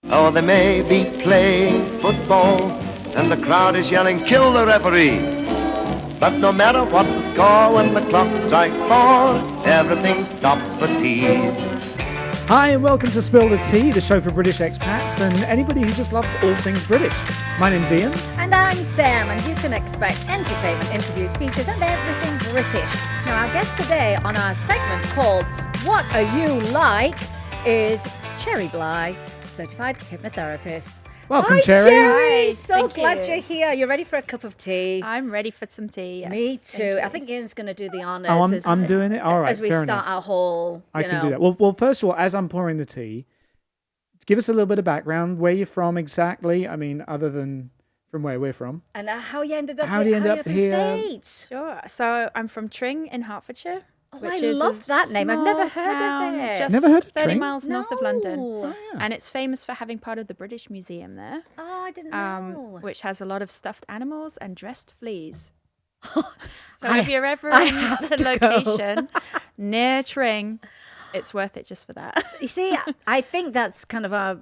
Oh, they may be playing football and the crowd is yelling, kill the referee. But no matter what the score, when the clock strikes 4, everything stops for tea. Hi and welcome to Spill the Tea, the show for British expats and anybody who just loves all things British. My name's Ian. And I'm Sam, and you can expect entertainment, interviews, features and everything British. Now our guest today on our segment called What Are You Like is Cherry Bligh, certified hypnotherapist. Welcome, Hi, Cherry. Cherry. Hi, So thank glad you. you're here. You ready for a cup of tea? I'm ready for some tea. Yes. Me Thank too. you. I think Ian's going to do the honours. Oh, I'm doing it? All right, As we fair start enough. our whole, I can do that. Well, first of all, as I'm pouring the tea, give us a little bit of background, where you're from exactly. I mean, other than from where we're from. And how you ended up How do you end up in here? States? Sure. So I'm from Tring in Hertfordshire. Oh, which I is love a that name. I've never small heard town of it. Just Never heard of 30 Tring? miles north of London. No. Yeah. And it's famous for having part of the British Museum there, Oh, I didn't know. which has a lot of stuffed animals and dressed fleas. So I- if you're ever I in have the to go. location near Tring, it's worth it just for that. You see, I think that's kind of our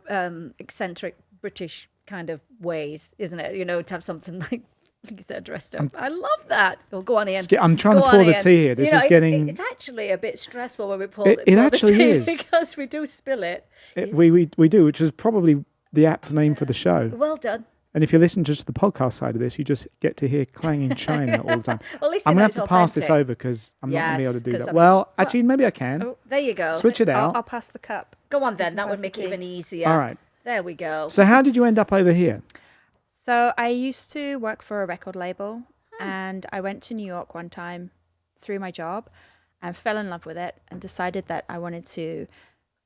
eccentric British kind of ways, isn't it? You know, to have something like they're dressed up. I love that. Well, go on, Ian. I'm trying Go to on, pour the Ian. tea here. This You know, is getting... It's actually a bit stressful when we pour, It pour actually the tea is. because we do spill it. We do, which is probably the apt name for the show. Well done. And if you listen just to the podcast side of this, you just get to hear clanging china all the time. Well, at least I'm they going know to have it's to pass this authentic. over because I'm not going to be Yes, able to do 'cause that. that means- Well, actually, maybe I can. Oh, There you go. Switch it out. I'll pass the cup. Go on then. That pass would the make it tea. even easier. All right. There we go. So how did you end up over here? So I used to work for a record label and I went to New York one time through my job and fell in love with it and decided that I wanted to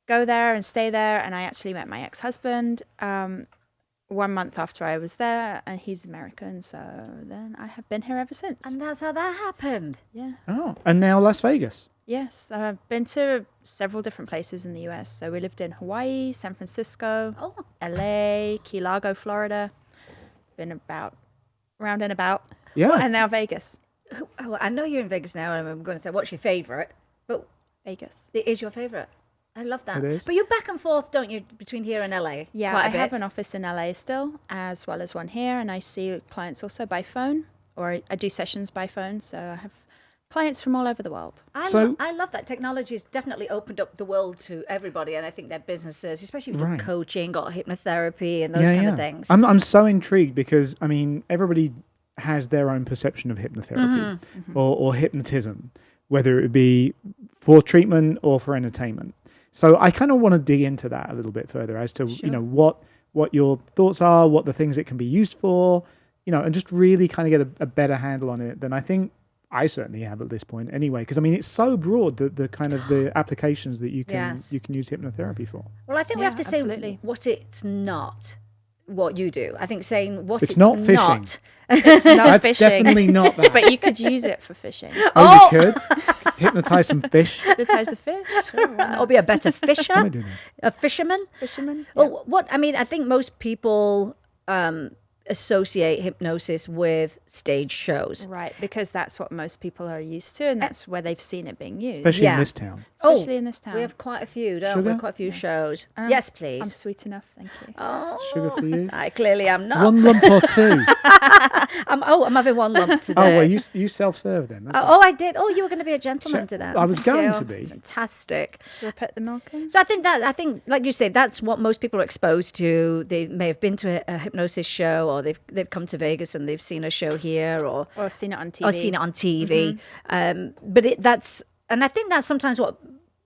go there and stay there. And I actually met my ex-husband 1 month after I was there, and he's American. So then I have been here ever since. And that's how that happened. Yeah. Oh, and now Las Vegas. Yes. I've been to several different places in the US. So we lived in Hawaii, San Francisco, Oh, LA, Key Largo, Florida. Been about round and about. Yeah. And now Vegas. oh, I know you're in Vegas now, and I'm going to say, what's your favourite? But Vegas. it is your favourite. I love that. It is. But you're back and forth, don't you, between here and LA? Yeah, quite a I have bit. an office in LA still, as well as one here, and I see clients also by phone, or I do sessions by phone, so I have clients from all over the world. I love that. Technology has definitely opened up the world to everybody, and I think their businesses, especially with Right. coaching or hypnotherapy and those kind of things. I'm so intrigued because, I mean, everybody has their own perception of hypnotherapy or hypnotism, whether it be for treatment or for entertainment. So I kind of want to dig into that a little bit further as to, you know, what your thoughts are, what the things it can be used for, you know, and just really kind of get a better handle on it than I think I certainly have at this point anyway, because I mean, it's so broad, the kind of the applications that you can use hypnotherapy for. Well, I think we Yeah, have to say absolutely. what it's not, what you do. I think saying what It's it's not fishing. not. It's not That's fishing, definitely not that. but you could use it for fishing. Oh, you could hypnotize some fish. Hypnotize the fish. Sure, why I'll not? be a better Am I fisher, doing that? a fisherman. Fisherman. Well, I think most people associate hypnosis with stage shows. Right, because that's what most people are used to, and that's where they've seen it being used. Especially Yeah. in this town. Especially in this town. We have quite a few, don't we? Sugar? Quite a few shows. Um, Yes, please. I'm sweet enough, thank you. Oh, Sugar for you? I clearly am not. One lump or two? I'm having one lump today. Oh, well, you self-serve then. That's Oh, I did. Oh, you were going to be a gentleman to that. I was Thank going you. to be. Fantastic. Should I put the milk in? So I think, like you say, that's what most people are exposed to. They may have been to a hypnosis show, or they've come to Vegas and they've seen a show here, or Seen it on TV. seen it on TV. But and I think that's sometimes what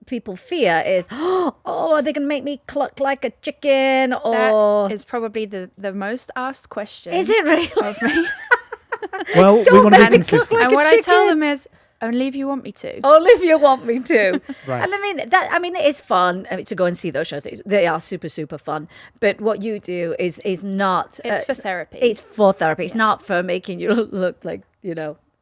people fear is, oh, are they going to make me cluck like a chicken? Or That is probably the most asked question. is it really? Of me. Well, we Don't want to be make me cluck consistent. like And a what I tell chicken. them is, only if you want me to. Only if you want me to. Right. And I mean, it is fun to go and see those shows. They are super, super fun. But what you do is not. It's for therapy. It's for therapy. It's not for making you look like,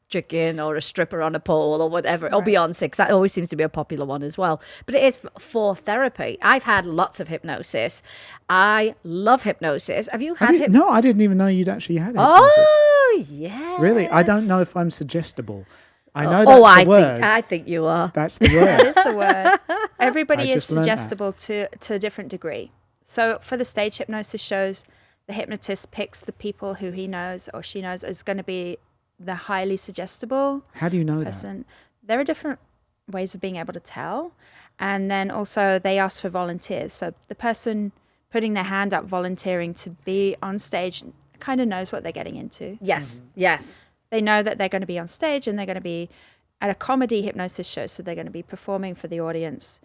chicken or a stripper on a pole or whatever. Or Beyonce, 'cause that always seems to be a popular one as well. But it is for therapy. I've had lots of hypnosis. I love hypnosis. Have you had hypnosis? No, I didn't even know you'd actually had hypnosis. Oh, yeah. Really? I don't know if I'm suggestible. I know that's I the word. I think you are. That's the That word. is the word. Everybody I is just learned that. suggestible to a different degree. So for the stage hypnosis shows, the hypnotist picks the people who he knows or she knows is going to be the highly suggestible How do you know that? person. There are different ways of being able to tell. And then also they ask for volunteers. So the person putting their hand up volunteering to be on stage kind of knows what they're getting into. Yes, yes. They know that they're going to be on stage and they're going to be at a comedy hypnosis show. So they're going to be performing for the audience.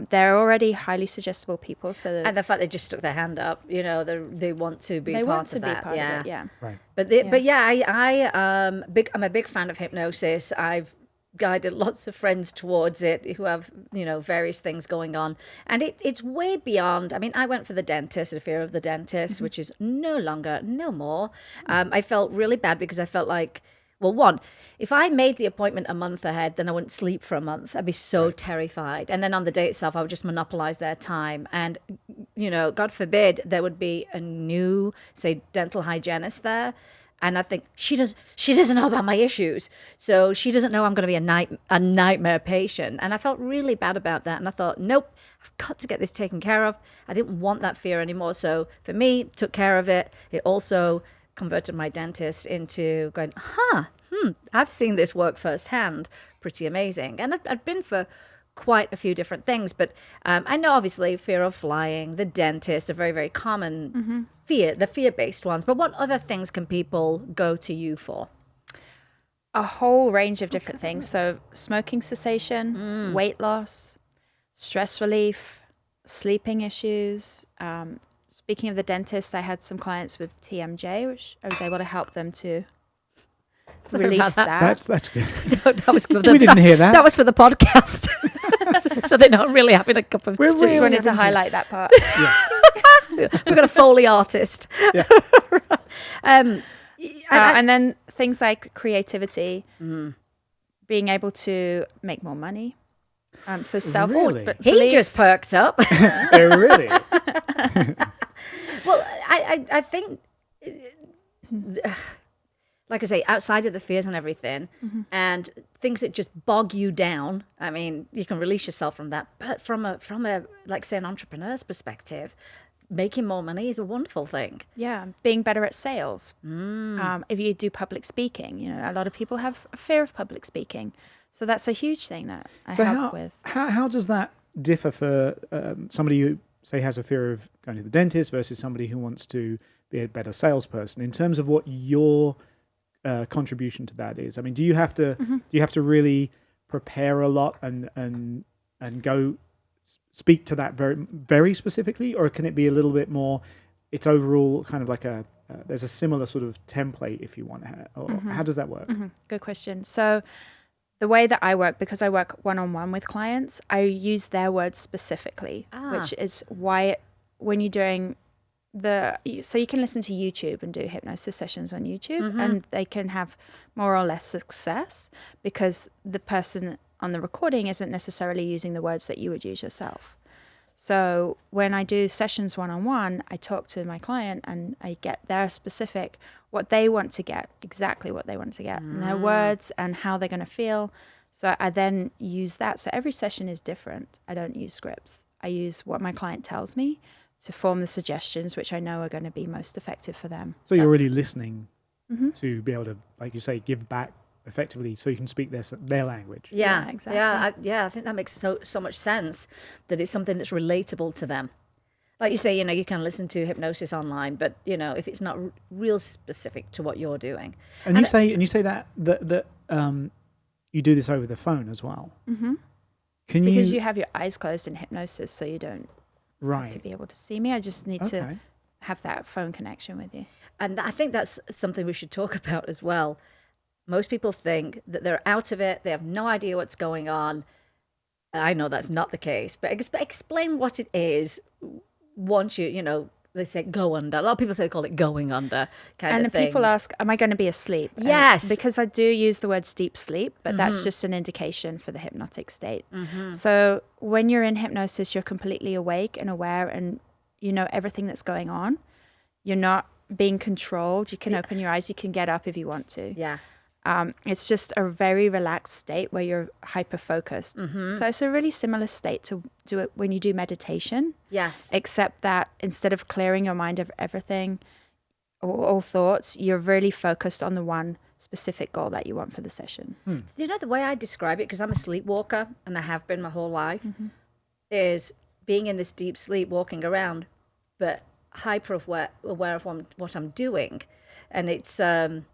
They're already highly suggestible people. So And the fact they just stuck their hand up, they want to be part of that. Of it, yeah. Right. But I'm a big fan of hypnosis. I've guided lots of friends towards it who have various things going on, and it's way beyond. I mean, I went for the dentist, the fear of the dentist, which is no more. I felt really bad because I felt like, well, one, if I made the appointment a month ahead, then I wouldn't sleep for a month. I'd be so terrified. And then on the day itself, I would just monopolize their time. And, God forbid, there would be a new, say, dental hygienist there. And I think she doesn't know about my issues. So she doesn't know I'm going to be a nightmare patient. And I felt really bad about that. And I thought, nope, I've got to get this taken care of. I didn't want that fear anymore. So for me, took care of it. It also converted my dentist into going, I've seen this work firsthand. Pretty amazing. And I've been for quite a few different things, but I know obviously fear of flying, the dentist, are very, very common the fear-based ones. But what other things can people go to you for? A whole range of different things. So smoking cessation, weight loss, stress relief, sleeping issues. Speaking of the dentist, I had some clients with TMJ, which I was able to help them to release that. That's good. That was for We didn't hear that. That was for the podcast. so they're not really having a cup of tea. Just wanted to highlight that part. We've got a Foley artist. Yeah. And then things like creativity, being able to make more money. So Really? He just perked up. Really? Well, I think, like I say, outside of the fears and everything, and things that just bog you down. I mean, you can release yourself from that. But from a like say an entrepreneur's perspective, making more money is a wonderful thing. Yeah, being better at sales. If you do public speaking, a lot of people have a fear of public speaking. So that's a huge thing that I help with. How does that differ for somebody who, say, has a fear of going to the dentist versus somebody who wants to be a better salesperson in terms of what your contribution to that is? I mean, do you have to really prepare a lot and go speak to that very, very specifically, or can it be a little bit more? It's overall kind of like there's a similar sort of template if you want to, or how does that work? Good question. So the way that I work, because I work one-on-one with clients, I use their words specifically, which is why when you're doing so you can listen to YouTube and do hypnosis sessions on YouTube, and they can have more or less success because the person on the recording isn't necessarily using the words that you would use yourself. So when I do sessions one-on-one, I talk to my client and I get their specific, what they want to get, exactly what they want to get, and their words and how they're going to feel. So I then use that. So every session is different. I don't use scripts. I use what my client tells me to form the suggestions, which I know are going to be most effective for them. So you're really listening to be able to, like you say, give back effectively so you can speak their language. Yeah, exactly. I think that makes so much sense, that it's something that's relatable to them. Like you say, you can listen to hypnosis online, but if it's not real specific to what you're doing. And you say that you do this over the phone as well. Because you have your eyes closed in hypnosis, so you don't right have to be able to see me. I just need to have that phone connection with you. And I think that's something we should talk about as well. Most people think that they're out of it. They have no idea what's going on. I know that's not the case, but explain what it is once they say go under. A lot of people call it going under kind of thing. And people ask, am I going to be asleep? Yes. Because I do use the word deep sleep, but that's just an indication for the hypnotic state. So when you're in hypnosis, you're completely awake and aware and you know everything that's going on. You're not being controlled. You can open your eyes. You can get up if you want to. Yeah. It's just a very relaxed state where you're hyper focused. So it's a really similar state to do it when you do meditation. Yes. Except that instead of clearing your mind of everything, all thoughts, you're really focused on the one specific goal that you want for the session. You know, the way I describe it, because I'm a sleepwalker and I have been my whole life, is being in this deep sleep, walking around, but hyper aware of what I'm doing. And it's an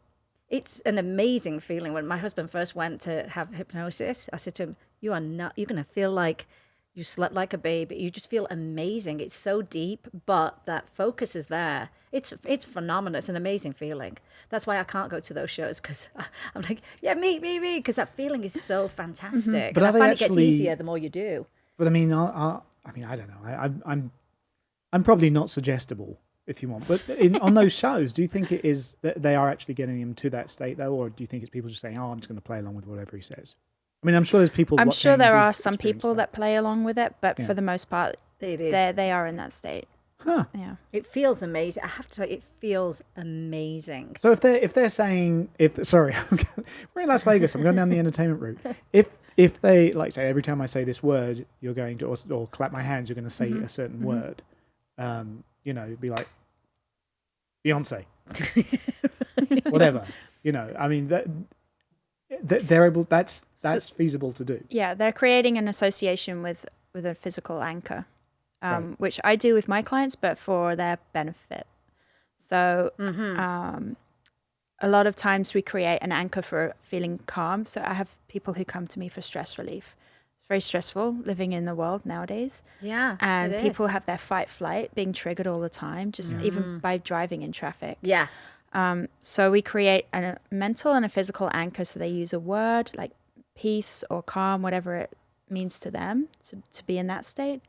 amazing feeling. When my husband first went to have hypnosis, I said to him, you're going to feel like you slept like a baby. You just feel amazing. It's so deep, but that focus is there. It's phenomenal. It's an amazing feeling. That's why I can't go to those shows, because I'm like, yeah, me, because that feeling is so fantastic. But and I find it gets actually- easier the more you do. But I mean, I don't know. I'm probably not suggestible, if you want. But on those shows, do you think it is that they are actually getting him to that state, though, or do you think it's people just saying, "Oh, I'm just going to play along with whatever he says"? I mean, I'm sure there's people. I'm sure there who's are some people that play along with it, but for the most part, It is. they are in that state. Huh. Yeah. It feels amazing. I have to say, it feels amazing. So if they're saying sorry, we're in Las Vegas. I'm going down the entertainment route. If they like say every time I say this word, you're going to or clap my hands, you're going to say a certain word. You know, be like Beyonce, whatever. You know, I mean that they're able. That's feasible to do. Yeah, they're creating an association with a physical anchor, Right. which I do with my clients, but for their benefit. So a lot of times we create an anchor for feeling calm. So I have people who come to me for stress relief. It's very stressful living in the world nowadays. Yeah. And it is. people have their fight flight being triggered all the time, just even by driving in traffic. Yeah. So we create a mental and a physical anchor. So they use a word like peace or calm, whatever it means to them to be in that state.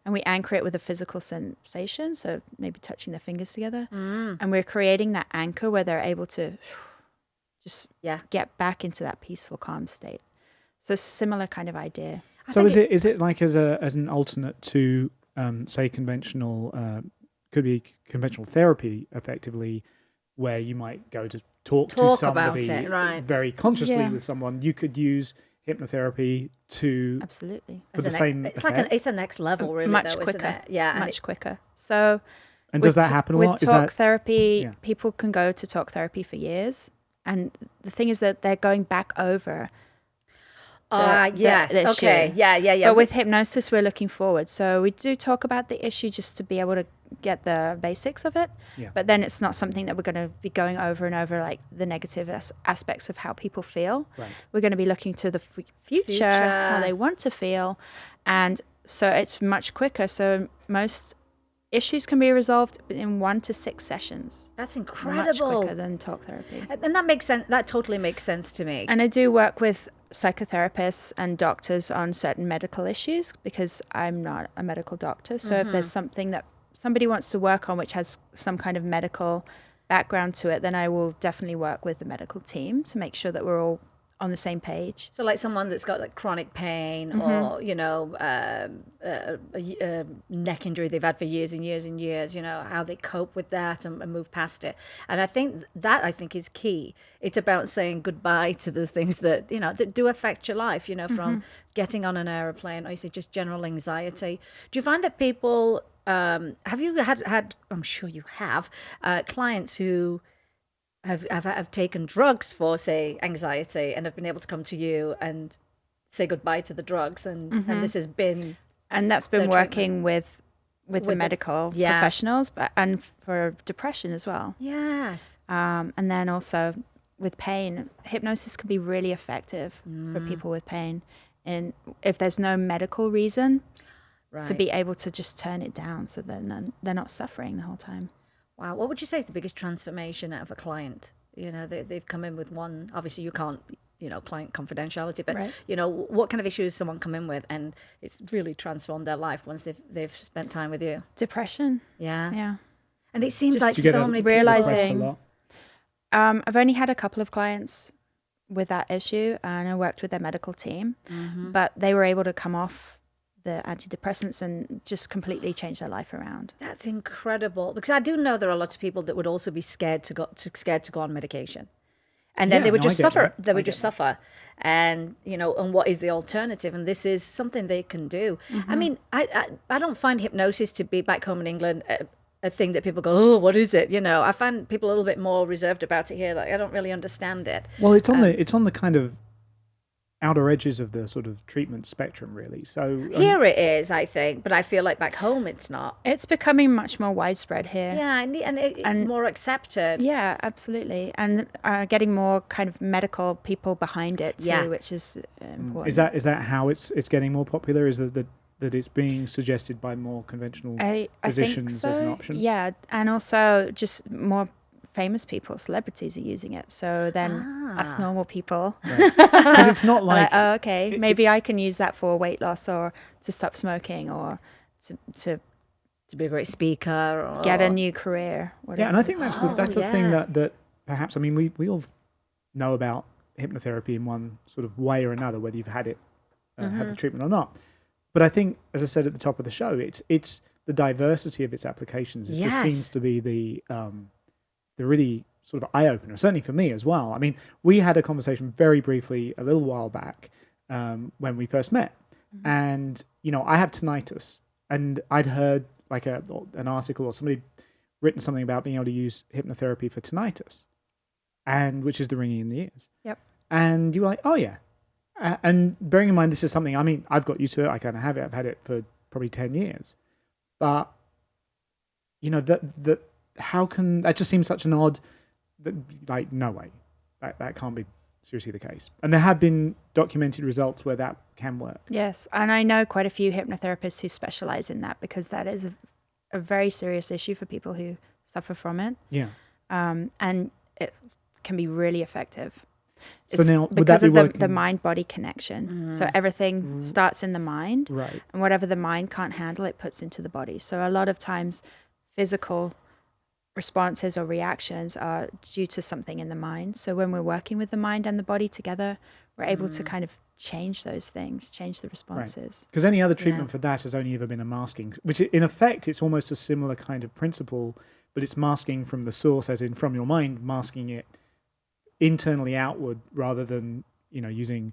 And we anchor it with a physical sensation. So maybe touching their fingers together. And we're creating that anchor where they're able to just get back into that peaceful, calm state. So similar kind of idea. So is it like as an alternate to say conventional could be conventional therapy effectively, where you might go to talk to somebody about it, right. very consciously Yeah. with someone. You could use hypnotherapy to Absolutely. for the same It's effect? like it's a next level, really, Much though, quicker. isn't it? Yeah. and Much quicker. So and does that happen a with lot? Is talk that therapy, yeah. people can go to talk therapy for years. And the thing is that they're going back over yes. the Okay. issue. Yeah. But with hypnosis, we're looking forward. So we do talk about the issue just to be able to get the basics of it. Yeah. But then it's not something that we're going to be going over and over, like the negative aspects of how people feel. Right. We're going to be looking to the future, how they want to feel. And so it's much quicker. So most issues can be resolved in 1 to 6 sessions. That's Much incredible. quicker than talk therapy. And that makes sense. That totally makes sense to me. And I do work with psychotherapists and doctors on certain medical issues because I'm not a medical doctor. So if there's something that somebody wants to work on which has some kind of medical background to it, then I will definitely work with the medical team to make sure that we're all on the same page. So, like someone that's got like chronic pain or a neck injury they've had for years and years and years, how they cope with that and move past it. And I think is key. It's about saying goodbye to the things that that do affect your life. From getting on an airplane, or you say just general anxiety. Do you find that people have you had? I'm sure you have clients who have taken drugs for, say, anxiety and have been able to come to you and say goodbye to the drugs, and this has been and that's been their working with the the- medical yeah. professionals, and for depression as well. yes. And then also with pain, hypnosis can be really effective for people with pain, and if there's no medical reason Right. to be able to just turn it down, so then they're not suffering the whole time. Wow. What would you say is the biggest transformation out of a client? They've come in with one. Obviously, you can't, client confidentiality, but Right. what kind of issues someone come in with, and it's really transformed their life once they've spent time with you. Depression, Yeah. yeah. And it seems Just like Do you get so a many realising- request a people. lot? I've only had a couple of clients with that issue, and I worked with their medical team, but they were able to come off the antidepressants and just completely change their life around. That's incredible, because I do know there are a lot of people that would also be scared to go on medication, And then Yeah, they would no, I just get suffer. that. They I would get just suffer. And, and what is the alternative? And this is something they can do. I mean, I don't find hypnosis to be back home in England a thing that people go, oh, what is it? I find people a little bit more reserved about it here. Like, I don't really understand it. Well, it's on the kind of outer edges of the sort of treatment spectrum, really. So Here it is, I think, but I feel like back home it's not. It's becoming much more widespread here. Yeah, and more accepted. Yeah, absolutely. And getting more kind of medical people behind it too, Yeah. which is important. is that how it's getting more popular? Is that it's being suggested by more conventional I think physicians so. as an option? Yeah, and also just more famous people, celebrities are using it. So then us normal people, Because it's not are like oh, okay, maybe I can use that for weight loss or to stop smoking or to To be a great speaker. Or... get a new career. Whatever. yeah, and I think that's the thing yeah. that perhaps, I mean, we all know about hypnotherapy in one sort of way or another, whether you've had it, had the treatment or not. But I think, as I said at the top of the show, it's the diversity of its applications. It just seems to be the really sort of eye opener, certainly for me as well. I mean, we had a conversation very briefly a little while back when we first met, and I have tinnitus, and I'd heard like an article or somebody written something about being able to use hypnotherapy for tinnitus, and which is the ringing in the ears. Yep. And you're like, oh yeah. And bearing in mind, this is something, I mean, I've got used to it. I kind of have it. I've had it for probably 10 years. But, that how can, that just seems such an odd, like, no way. That can't be seriously the case. And there have been documented results where that can work. Yes, and I know quite a few hypnotherapists who specialize in that because that is a very serious issue for people who suffer from it. Yeah. And it can be really effective. So now, would because that be of working? the mind-body connection. So everything starts in the mind, Right. and whatever the mind can't handle, it puts into the body. So a lot of times, physical responses or reactions are due to something in the mind. So when we're working with the mind and the body together, we're able to kind of change those things, change the responses. Because any other treatment for that has only ever been a masking, which in effect, it's almost a similar kind of principle, but it's masking from the source, as in from your mind, masking it internally outward rather than, using,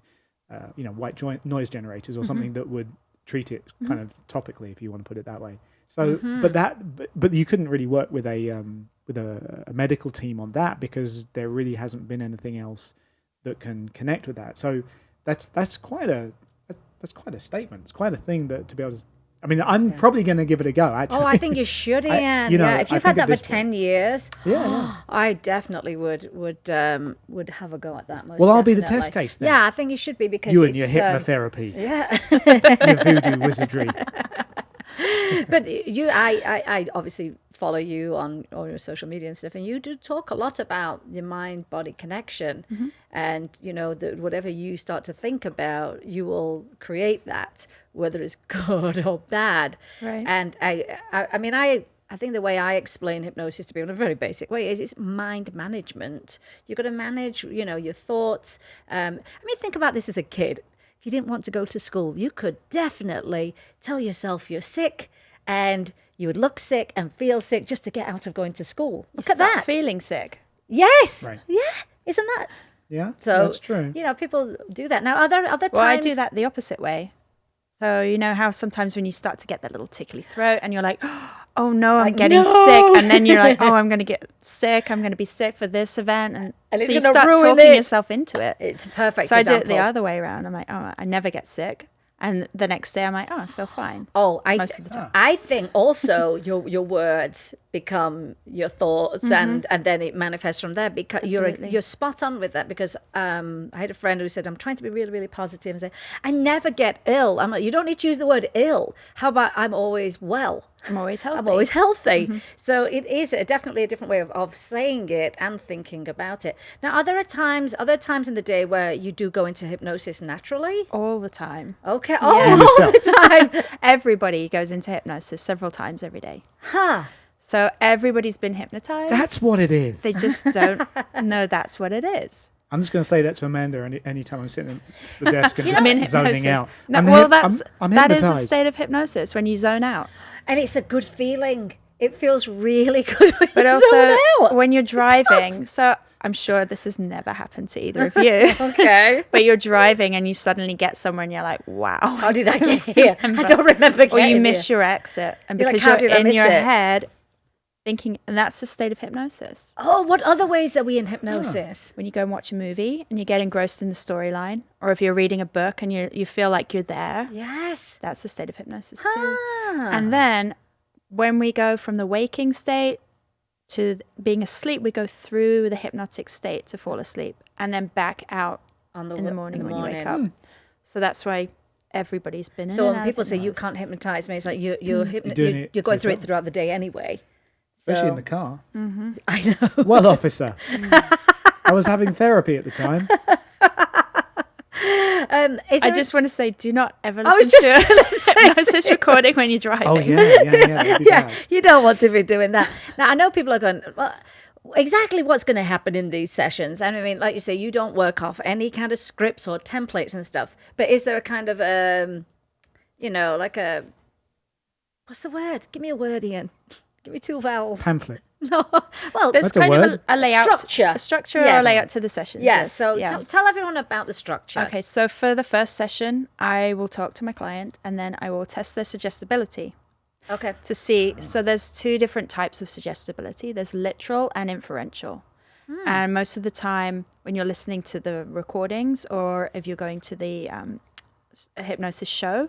white noise generators or something that would treat it kind of topically, if you want to put it that way. So, but you couldn't really work with a medical team on that because there really hasn't been anything else that can connect with that. So that's quite a statement. It's quite a thing that to be able to. I mean, I'm probably going to give it a go. Actually. Oh, I think you should, Ian. If you've had that for 10 years, I definitely would have a go at that. Most I'll be the definitely. test case then. Yeah, I think you should be because You and your it's, hypnotherapy, yeah. your voodoo wizardry. But I obviously follow you on all your social media and stuff, and you do talk a lot about your mind-body connection, and that whatever you start to think about, you will create that, whether it's good or bad. Right. And I mean, I think the way I explain hypnosis to people in a very basic way is it's mind management. You've got to manage, your thoughts. I mean, think about this as a kid. If you didn't want to go to school, you could definitely tell yourself you're sick, and you would look sick and feel sick just to get out of going to school. Look at that. Feeling sick. Yes. Right. Yeah. Isn't that? Yeah, So, that's true. People do that. Now, are there other times? Well, I do that the opposite way. So you know how sometimes when you start to get that little tickly throat and you're like, oh no, I'm getting sick. And then you're like, oh, I'm going to get sick. I'm going to be sick for this event. And it's so you gonna start ruin talking it. yourself into it. It's a perfect So example. I do it the other way around. I'm like, oh, I never get sick. And the next day I'm like, oh, I feel fine. Oh, Most of the time. I think also your words become your thoughts, and then it manifests from there. Because Absolutely. you're spot on with that. Because I had a friend who said, I'm trying to be really, really positive, and say, I never get ill. I'm like, you don't need to use the word ill. How about I'm always well? I'm always healthy. I'm always healthy. So it is definitely a different way of saying it and thinking about it. Now, are there times in the day where you do go into hypnosis naturally? All the time. Okay, Yeah. all the time. Everybody goes into hypnosis several times every day. Huh. So everybody's been hypnotized. That's what it is. They just don't know that's what it is. I'm just going to say that to Amanda anytime I'm sitting at the desk and I'm in just zoning hypnosis. out. No, I'm well, I'm that is a hypnotized. state of hypnosis when you zone out. And it's a good feeling. it feels really good when But you also zone out. when you're driving, so I'm sure this has never happened to either of you. Okay. But you're driving and you suddenly get somewhere and you're like, wow. How did I get here? I don't remember Or getting you miss here. your exit. And You're like, because how you're did I in miss your it? head thinking, and that's the state of hypnosis. Oh, what other ways are we in hypnosis? When you go and watch a movie and you get engrossed in the storyline, or if you're reading a book and you feel like you're there, Yes. that's the state of hypnosis too. Ah. And then when we go from the waking state to being asleep, we go through the hypnotic state to fall asleep and then back out in the morning when you wake up. So that's why everybody's been in So and when out of people say you hypnosis. can't hypnotise me, it's like you're doing it you're going through it yourself. throughout the day anyway. Especially in So- the car. I know. Well, officer. I was having therapy at the time. Is I there just want to say, do not ever I was listen just to gonna say a hypnosis recording when you're driving. Oh, yeah. That'd be yeah, bad. you don't want to be doing that. Now, I know people are going, well, exactly what's going to happen in these sessions. And I mean, like you say, you don't work off any kind of scripts or templates and stuff. But is there a kind of, like a, what's the word? Give me a word, Ian. Give me two vowels. Pamphlet. No. Well, There's That's a kind of word. a layout, Structure. a structure or a Yes. layout to the sessions. yeah. yes, So yeah. tell everyone about the structure. Okay, so for the first session, I will talk to my client and then I will test their suggestibility Okay. to see. So there's two different types of suggestibility. There's literal and inferential. And most of the time when you're listening to the recordings or if you're going to the hypnosis show,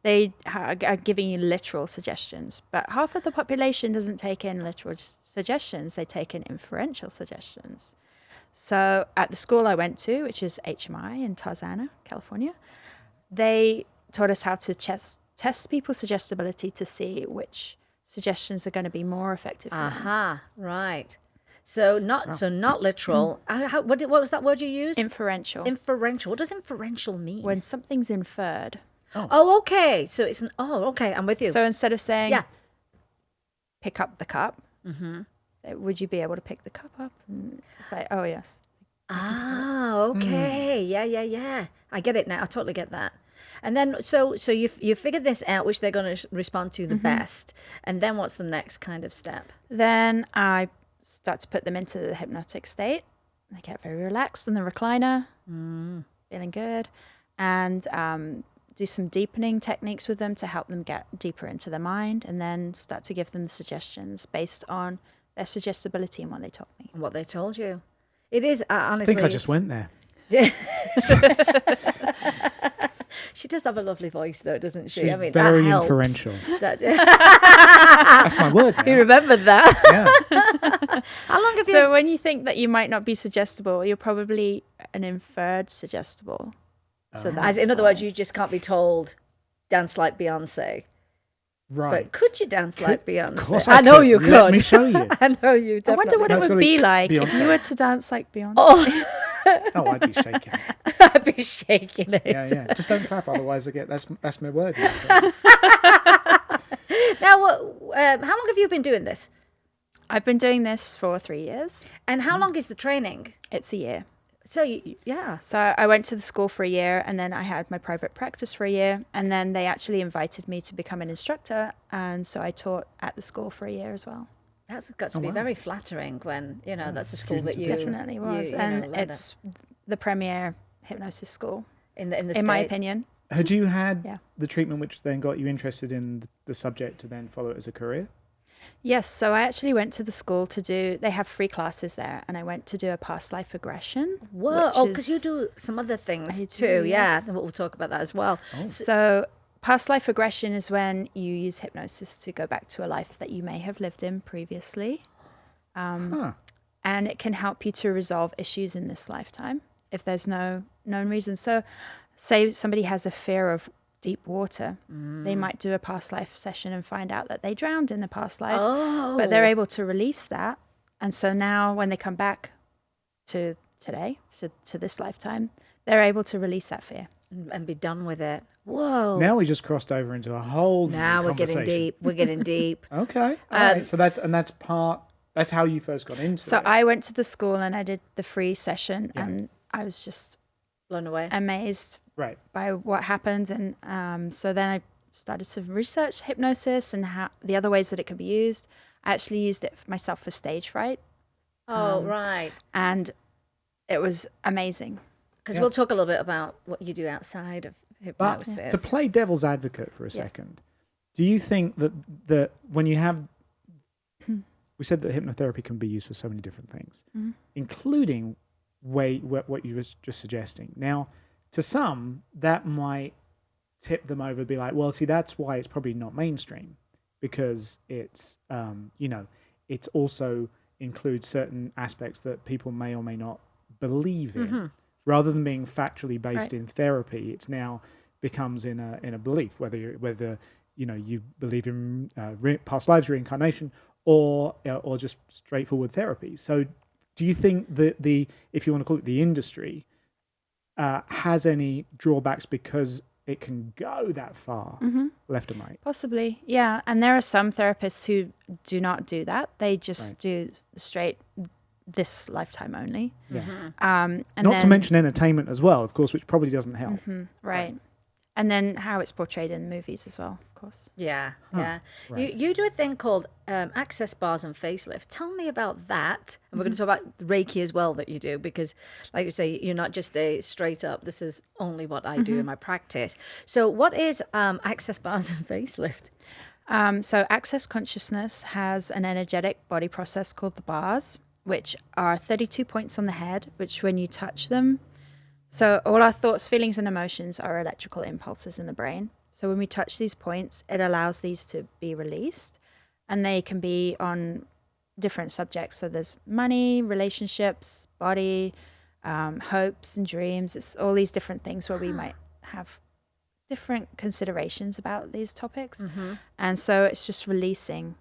they are giving you literal suggestions. But half of the population doesn't take in literal suggestions. They take in inferential suggestions. So at the school I went to, which is HMI in Tarzana, California, they taught us how to test people's suggestibility to see which suggestions are going to be more effective for them. Aha. Right. So not literal. What was that word you used? Inferential. Inferential. What does inferential mean? When something's inferred. Oh, okay. So it's an. Oh, okay. I'm with you. So instead of saying, yeah. pick up the cup, say, would you be able to pick the cup up? And it's like, oh, yes. Ah, okay. Yeah. I get it now. I totally get that. And then, so you figured this out, which they're going to respond to the best. And then what's the next kind of step? Then I start to put them into the hypnotic state. They get very relaxed in the recliner, feeling good, and do some deepening techniques with them to help them get deeper into their mind, and then start to give them the suggestions based on their suggestibility and what they told me. And what they told you. It is, I honestly. think I just went there. She does have a lovely voice, though, doesn't she? She's I mean, very that helps. inferential. That, That's my word now. you remembered that? Yeah. How long have you... So when you think that you might not be suggestible, you're probably an inferred suggestible. So that's in other why. words, you just can't be told, dance like Beyonce. Right. But could you dance like Beyonce? Of course I know could. you could. Let me show you. I know you I definitely. wonder what it That's would gotta be be like if Beyonce. you were to dance like Beyonce. Oh, Oh, I'd be shaking. I'd be shaking it. Yeah. Just don't clap, otherwise I get that's my word. Now, how long have you been doing this? I've been doing this for 3 years. And how long is the training? It's a year. So, yeah. So I went to the school for a year and then I had my private practice for a year. And then they actually invited me to become an instructor. And so I taught at the school for a year as well. That's got to be wow. very flattering when, that's a school that you... Definitely was. And learned it's the premier hypnosis school, in the in my States. opinion. Had you had Yeah. the treatment which then got you interested in the subject to then follow it as a career? Yes, so I actually went to the school they have free classes there, and I went to do a past life regression. Whoa. which Oh, because you is- do some other things I do, too. Yeah. yes. We'll talk about that as well. So past life regression is when you use hypnosis to go back to a life that you may have lived in previously. Huh. And it can help you to resolve issues in this lifetime if there's no known reason. So say somebody has a fear of deep water, they might do a past life session and find out that they drowned in the past life, but they're able to release that. And so now when they come back to today, so to this lifetime, they're able to release that fear. And be done with it. Whoa. Now we just crossed over into a whole new Now we're getting conversation. deep. We're getting deep. Okay. All right. So that's how you first got into So it. I went to the school and I did the free session, and I was just Blown away. amazed Right. by what happened. And so then I started to research hypnosis and how the other ways that it can be used. I actually used it myself for stage fright, Oh, right. and it was amazing. Because we'll talk a little bit about what you do outside of But hypnosis. to play devil's advocate for a second, do you think that when you have, we said that hypnotherapy can be used for so many different things, including what you were just suggesting. Now, to some, that might tip them over, be like, well, see, that's why it's probably not mainstream, because it's, it's also includes certain aspects that people may or may not believe in. Rather than being factually based in therapy, it's now becomes in a belief, whether you believe in past lives, reincarnation, or just straightforward therapy. So, do you think that if you want to call it the industry, has any drawbacks because it can go that far left and right? Possibly, yeah. And there are some therapists who do not do that. They just do straight this lifetime only. Yeah. And Not to mention entertainment as well, of course, which probably doesn't help. right. And then how it's portrayed in movies as well, of course. Yeah. Right. You do a thing called access bars and facelift. Tell me about that. And we're going to talk about Reiki as well that you do, because like you say, you're not just a straight up, this is only what I do in my practice. So what is access bars and facelift? So Access Consciousness has an energetic body process called the bars, which are 32 points on the head, which when you touch them, so all our thoughts, feelings, and emotions are electrical impulses in the brain. So when we touch these points, it allows these to be released, and they can be on different subjects. So there's money, relationships, body, hopes and dreams. It's all these different things where we might have different considerations about these topics. And so it's just releasing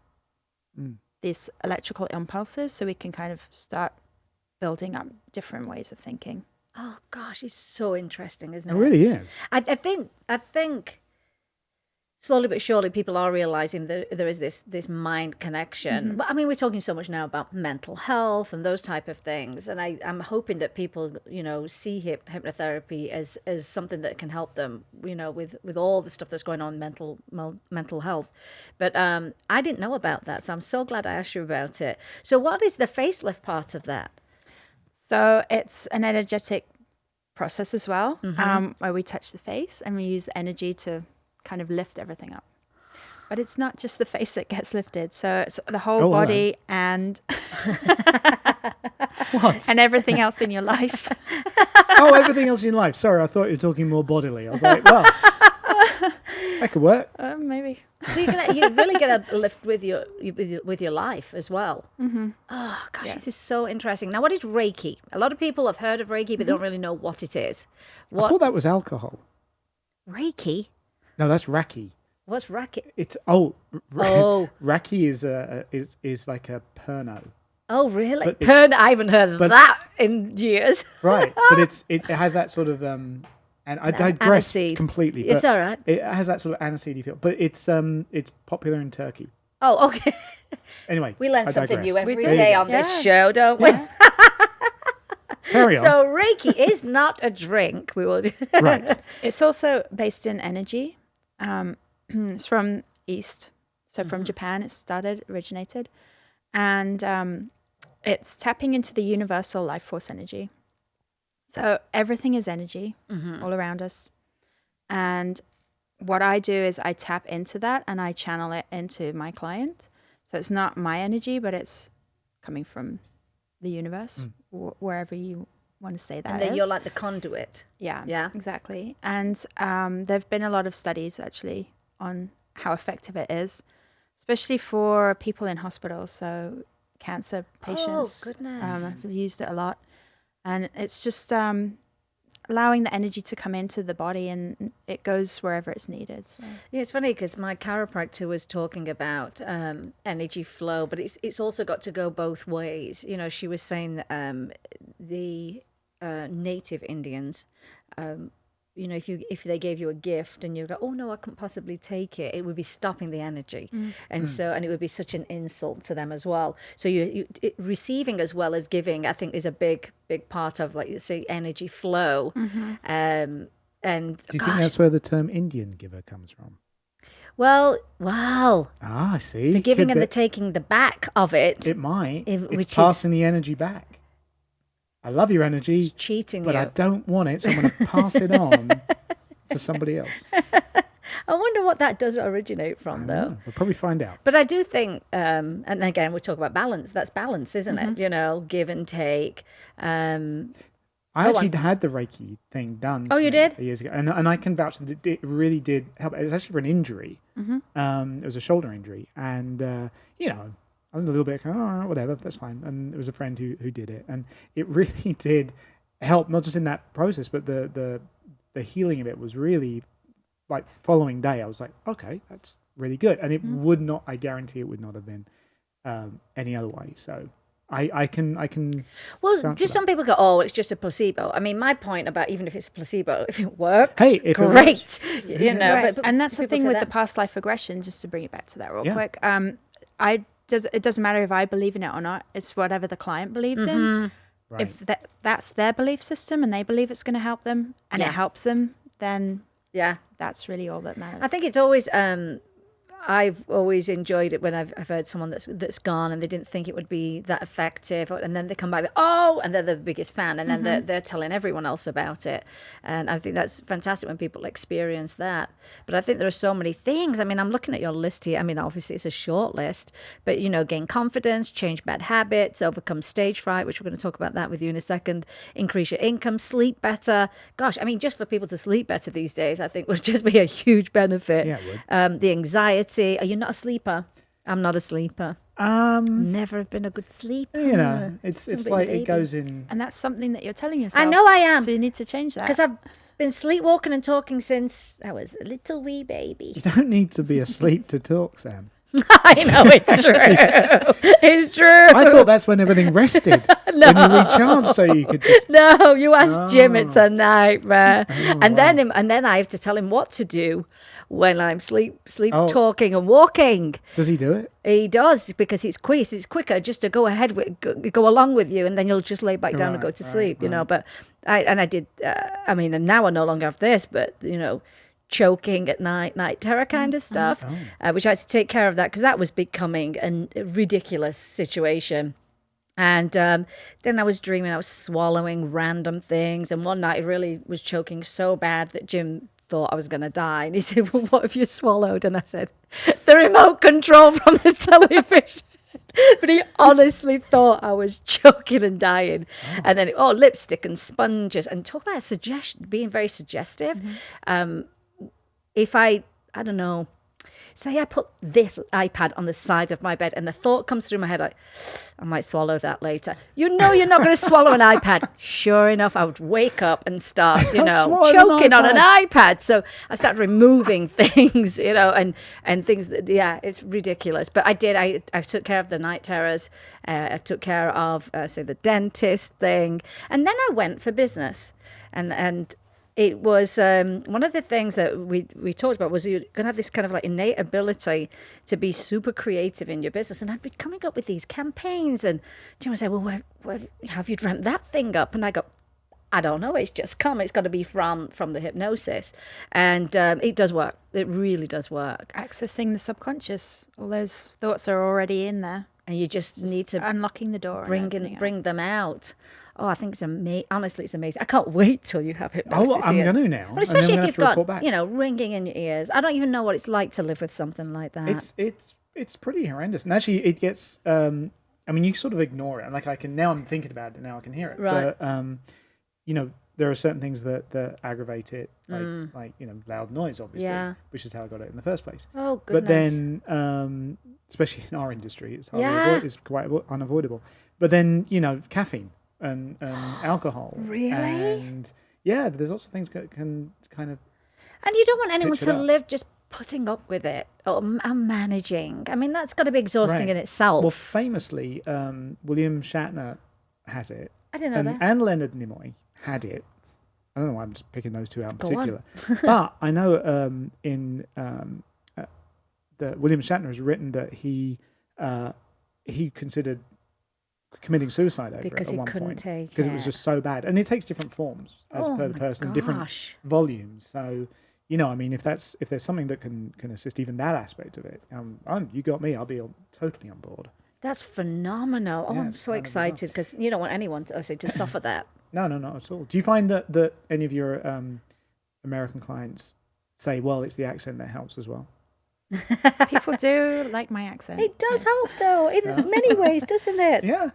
these electrical impulses so we can kind of start building up different ways of thinking. Oh gosh, it's so interesting, isn't It it? really is. I think slowly but surely people are realizing that there is this mind connection. But I mean, we're talking so much now about mental health and those type of things, and I'm hoping that people see hypnotherapy as something that can help them with all the stuff that's going on mental health. But I didn't know about that, so I'm so glad I asked you about it. So what is the facelift part of that? So it's an energetic process as well, where we touch the face and we use energy to kind of lift everything up. But it's not just the face that gets lifted. So it's the whole body and What? and everything else in your life. Oh, everything else in life. Sorry, I thought you were talking more bodily. I was like, well, that could work. Maybe. So you really get a lift with your life as well. Oh gosh, this is so interesting. Now, what is Reiki? A lot of people have heard of Reiki, but don't really know what it is. I thought that was alcohol. Reiki? No, that's Raki. What's Reiki? It's Raki is like a Perno. Oh, really? But I haven't heard of that in years. Right, but it has that sort of and I digress aniseed. completely. It's but all right. It has that sort of aniseed feel, but it's popular in Turkey. Oh, okay. Anyway, We learn I something digress. new every We day do. on this Yeah. show, don't we? Carry on. So Reiki is not a drink. We will. Right. It's also based in energy. It's from East. So from Japan it originated. And it's tapping into the universal life force energy. So everything is energy all around us. And what I do is I tap into that and I channel it into my client. So it's not my energy, but it's coming from the universe, wherever you want to say that And then is. you're like the conduit. Yeah, Yeah. exactly. And there have been a lot of studies actually on how effective it is, especially for people in hospitals. So cancer patients goodness. have used it a lot. And it's just allowing the energy to come into the body and it goes wherever it's needed. So. Yeah, it's funny because my chiropractor was talking about energy flow, but it's also got to go both ways. She was saying that the native Indians, if they gave you a gift and you go, oh no, I couldn't possibly take it, it would be stopping the energy, and it would be such an insult to them as well. So receiving as well as giving, I think, is a big part of, like, say, energy flow. And Do you think that's where the term Indian giver comes from? Well, wow. Ah, I see. The giving Could and the taking the back of it. It might. Which It's passing the energy back. I love your energy, is cheating but you. I don't want it, so I'm going to pass it on to somebody else. I wonder what that does originate from, though. We'll probably find out. But I do think, and again, we talk about balance. That's balance, isn't it? You know, give and take. I actually had the Reiki thing done. Oh, you did? Years ago, and I can vouch that it really did help. It was actually for an injury. It was a shoulder injury, and you know, I was a little bit, oh, whatever, that's fine. And it was a friend who did it, and it really did help, not just in that process, but the healing of it was really, like, following day. I was like, okay, that's really good, and it would not. I guarantee it would not have been any other way. So. I can. Well, just some people go, oh, it's just a placebo. I mean, my point about even if it's a placebo, if it works, hey, if great. It works. You know, right. but And that's the people thing say with that. the past life regression. Just to bring it back to that real Yeah. quick. It doesn't matter if I believe in it or not. It's whatever the client believes in. Right. If that's their belief system and they believe it's going to help them and Yeah. it helps them, then Yeah. that's really all that matters. I think it's always I've always enjoyed it when I've heard someone that's gone and they didn't think it would be that effective, and then they come back, and they're the biggest fan, and then they're telling everyone else about it, and I think that's fantastic when people experience that. But I think there are so many things. I mean, I'm looking at your list here. I mean, obviously it's a short list, but you know, gain confidence, change bad habits, overcome stage fright, which we're going to talk about that with you in a second, increase your income, sleep better. Gosh, I mean, just for people to sleep better these days, I think would just be a huge benefit. Yeah, it would. The anxiety. Are you not a sleeper? I'm not a sleeper. Never been a good sleeper. You know, it's Something like baby. it goes in. and that's something that you're telling yourself. I know I am. So you need to change that. Because I've been sleepwalking and talking since I was a little wee baby. You don't need to be asleep to talk, Sam. I know, it's true. It's true. I thought that's when everything rested. When you recharge, so you could just. No, you ask Jim, it's a nightmare. And wow. then I have to tell him what to do when I'm sleep Oh. talking and walking. Does he do it? He does, because it's quick. It's quicker just to go ahead with, go along with you, and then you'll just lay back down and go to sleep. You know, but I did. I mean, and now I no longer have this, but you know, choking at night terror kind of stuff, which I had to take care of that because that was becoming a ridiculous situation. And then I was dreaming I was swallowing random things, and one night I really was choking so bad that Jim thought I was going to die, and he said, well, what have you swallowed? And I said, the remote control from the television. But he honestly thought I was choking and dying. And then lipstick and sponges, and talk about being very suggestive. If I don't know, say I put this iPad on the side of my bed and the thought comes through my head like, I might swallow that later. You know you're not going to swallow an iPad. Sure enough, I would wake up and start, choking on an iPad. So I started removing things, and things that, it's ridiculous. But I did. I took care of the night terrors. I took care of, say, the dentist thing. And then I went for business. And it was one of the things that we talked about was you're going to have this kind of like innate ability to be super creative in your business. And I'd be coming up with these campaigns, and Jim would say, well, where have you dreamt that thing up? And I go, I don't know. It's just come. It's got to be from the hypnosis. And it does work. It really does work. Accessing the subconscious. All those thoughts are already in there. And you just need to unlocking the door. Bring them out. Oh, I think it's amazing. Honestly, it's amazing. I can't wait till you have hypnosis. Oh, I'm here. going to now. Well, especially and then if we'll you've have to report got, back. ringing in your ears. I don't even know what it's like to live with something like that. It's pretty horrendous. And actually, it gets. I mean, you sort of ignore it. And like I'm thinking about it, and now I can hear it. Right. But there are certain things that aggravate it, like loud noise, obviously, which is how I got it in the first place. Oh, goodness. But then, especially in our industry, it's it's quite unavoidable. But then, caffeine and alcohol. Really? And there's lots of things that can kind of. And you don't want anyone pitch it to up. live just putting up with it or managing. I mean, that's got to be exhausting Right. in itself. Well, famously, William Shatner has it. I didn't know that. And Leonard Nimoy had it. I don't know why I'm just picking those two out in Go on. particular. But I know that William Shatner has written that he considered committing suicide over Because it he at one couldn't point take because it was it. just so bad, and it takes different forms as Oh per the my person, different gosh. volumes. So you know, I mean, if there's something that can assist even that aspect of it, you got me. I'll be totally on board. That's phenomenal. Oh, Yeah, I'm it's so kind of bizarre. excited because you don't want anyone to suffer that. No, not at all. Do you find that any of your American clients say, well, it's the accent that helps as well? People do like my accent. It does help, though, in many ways, doesn't it? Yeah.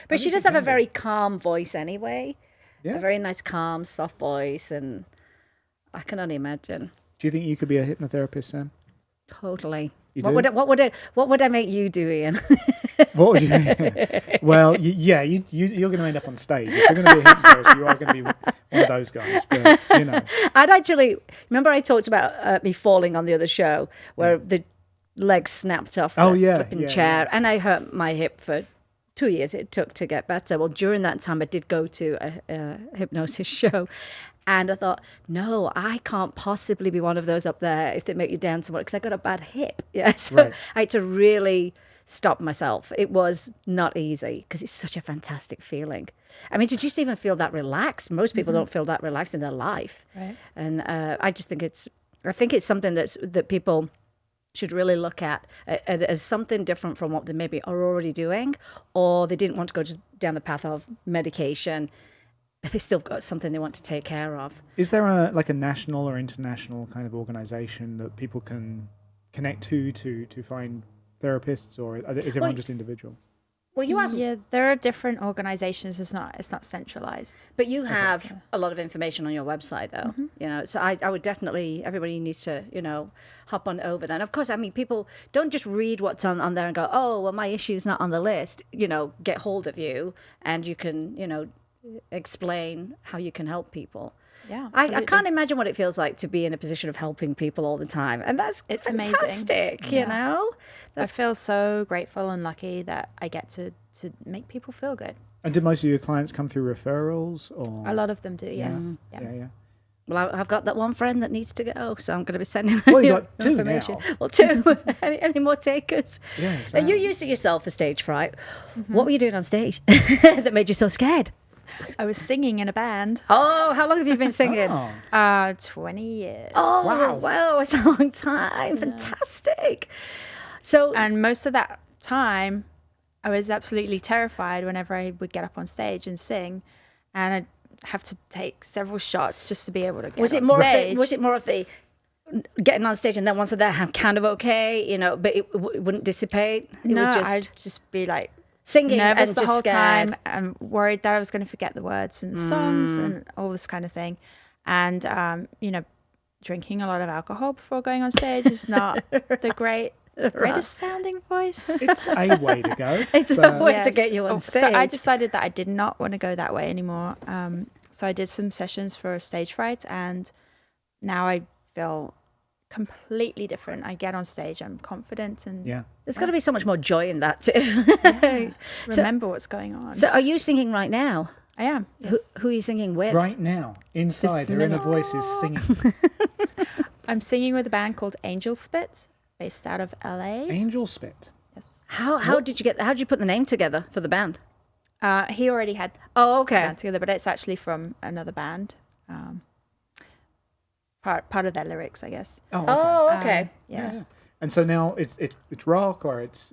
But she does have a very calm voice anyway. Yeah. A very nice, calm, soft voice, and I can only imagine. Do you think you could be a hypnotherapist, Sam? Totally. You What do? would I make you do, Ian? What would you? Well, you're going to end up on stage. If you're going to be a hypnotherapist, you are going to be one of those guys. But you know, I'd actually remember I talked about me falling on the other show where the leg snapped off the flipping chair, and I hurt my hip for 2 years. It took to get better. Well, during that time, I did go to a hypnosis show. And I thought, no, I can't possibly be one of those up there if they make you dance because I got a bad hip. Yeah, so Right. I had to really stop myself. It was not easy because it's such a fantastic feeling. I mean, to just even feel that relaxed. Most people don't feel that relaxed in their life. Right. And I just think it's something that people should really look at as something different from what they maybe are already doing, or they didn't want to go down the path of medication. But they still got something they want to take care of. is there a national or international kind of organization that people can connect to find therapists, or is everyone just individual? Well, you have, Yeah, there are different organizations. It's not centralized. but you have a lot of information on your website, though. You know, so I would definitely, everybody needs to, hop on over then. Of course, I mean, people don't just read what's on there and go, oh, well, my issue's not on the list. Get hold of you, and you can, explain how you can help people. Yeah, I can't imagine what it feels like to be in a position of helping people all the time, and it's amazing. fantastic. You know, I feel so grateful and lucky that I get to make people feel good. And do most of your clients come through referrals, or A lot of them do, yes. yeah. well, I've got that one friend that needs to go, so I'm going to be sending Well, you you got two information. now. Well, two. any more takers? Yeah, Now, exactly. you used it yourself for stage fright. What were you doing on stage that made you so scared? I was singing in a band. Oh, how long have you been singing? 20 years. Oh, wow, it's a long time. Fantastic. So, And most of that time, I was absolutely terrified whenever I would get up on stage and sing, and I'd have to take several shots just to be able to get was on it more stage. of the getting on stage and then once they're there, kind of okay, but it wouldn't dissipate? It No, would just I'd just be like singing nervous and the just whole scared. time and worried that I was going to forget the words and the songs and all this kind of thing. And, drinking a lot of alcohol before going on stage is not the greatest sounding voice. It's a way to go. It's a way to get you on So stage. I decided that I did not want to go that way anymore. So I did some sessions for stage fright, and now I feel completely different. I get on stage, I'm confident, and There's got to be so much more joy in that too. remember what's going on. So are you singing right now? I am. Who are you singing with? Right now, inside, her inner voice is singing. I'm singing with a band called Angel Spit, based out of LA. Angel Spit. Yes. How did you put the name together for the band? He already had Oh, a okay. band together, but it's actually from another band. Part of their lyrics, I guess. Oh, okay. Oh, okay. Yeah. And so now it's rock, or it's